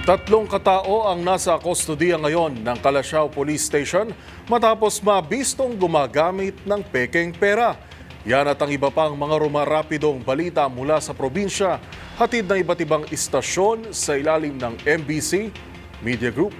Tatlong katao ang nasa kustodiya ngayon ng Calasiao Police Station matapos mabistong gumagamit ng pekeng pera. Yan at ang iba pang mga rumarapidong balita mula sa probinsya, hatid na iba't ibang istasyon sa ilalim ng MBC Media Group.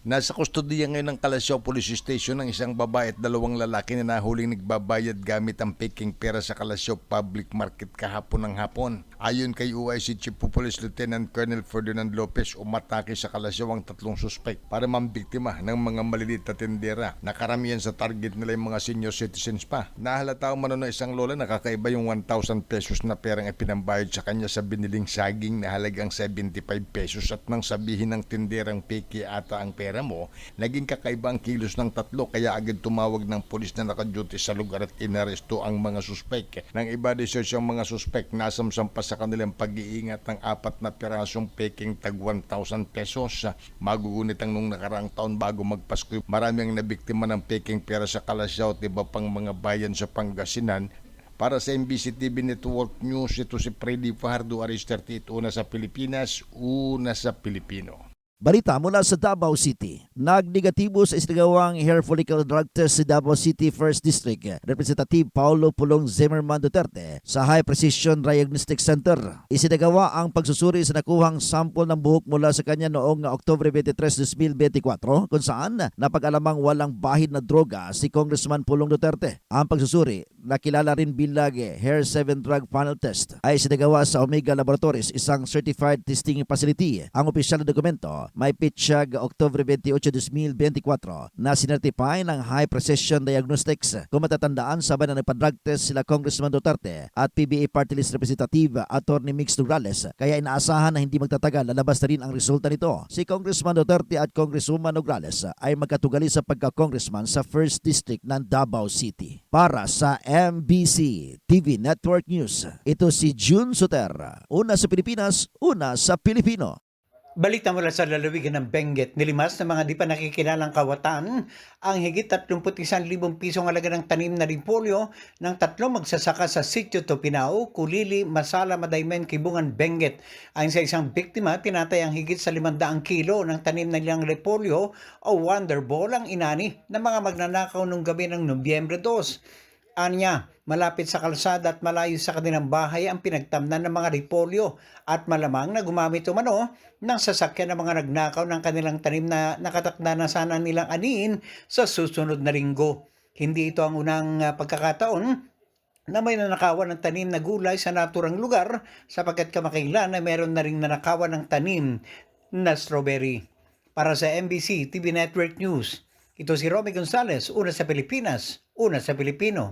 Nasa kustodiya ngayon ng Calasiao Police Station ang isang babae at dalawang lalaki na nahuling nagbabayad gamit ang peking pera sa Calasiao Public Market kahapon ng hapon. Ayon kay UIC Chief of Police Lieutenant Colonel Ferdinand Lopez, umatake sa Calasiao ang tatlong suspect para mambiktima ng mga maliliit na tindera na karamihan sa target nila yung mga senior citizens pa. Nahalata umano ng isang lola na kakaiba yung 1,000 pesos na perang ipinambayad sa kanya sa biniling saging na halagang 75 pesos at nang sabihin ng tinderang peke ata ang pera mo, naging kakaiba ang kilos ng tatlo kaya agad tumawag ng pulis na nakaduty sa lugar at inaresto ang mga suspek. Nang iba research ang mga suspek, nasamsam pa sa kanilang pag-iingat ng 4 na pirasong peking tag 1,000 pesos. Magugunit ang nung nakaraang taon bago magpasko. Marami ang nabiktima ng peking pera sa Calasiao at iba pang mga bayan sa Pangasinan. Para sa MBC TV Network News, ito si Freddy Fajardo, Aris 38, una sa Pilipinas, una sa Pilipino. Balita mula sa Davao City. Nagnegatibo sa isinagawang hair follicle drug test sa Davao City 1st District Representative Paulo Pulong Zimmerman Duterte sa High Precision Diagnostic Center. Isinagawa ang pagsusuri sa nakuhang sample ng buhok mula sa kanya noong Oktubre 23, 2024 kung saan napag-alamang walang bahid na droga si Congressman Pulong Duterte. Ang pagsusuri, nakilala rin bilang Hair 7 Drug Panel Test, ay isinagawa sa Omega Laboratories, isang certified testing facility. Ang opisyal na dokumento may pitsag Oktubre 28, 2024 na sinertify ng High Precision Diagnostics. Kung matatandaan, sabay na nagpa-drug test sila Congressman Duterte at PBA Party List Representative Atty. Mix Nograles, kaya inaasahan na hindi magtatagal lalabas na rin ang resulta nito. Si Congressman Duterte at Congresswoman Nograles ay magkatugali sa pagka-congressman sa 1st District ng Davao City. Para sa MBC TV Network News, ito si June Soter, una sa Pilipinas, una sa Pilipino. Balita mula sa lalawigan ng Benguet, nilimas ng mga di pa nakikilalang kawatan ang higit 31,000 pisong halaga ng tanim na repolyo ng tatlo magsasaka sa Sitio Topinao, Kulili, Masala, Madaymen, Kibungan, Benguet. Ayon sa isang biktima, tinatay ang higit sa 500 kilo ng tanim na nilang repolyo o Wonderball ang inani ng mga magnanakaw nung gabi ng Nobyembre 2. Anya, malapit sa kalsada at malayo sa kanilang bahay ang pinagtamnan ng mga repolyo at malamang na gumamit umano ng sasakyan ng mga nagnakaw ng kanilang tanim na nakatakda na sana nilang aniin sa susunod na linggo. Hindi ito ang unang pagkakataon na may nanakawan ng tanim na gulay sa naturang lugar sapagkat kamakailan na meron na ring nanakawan ng tanim na strawberry. Para sa MBC TV Network News, ito si Romy Gonzales, una sa Pilipinas, una sa Pilipino.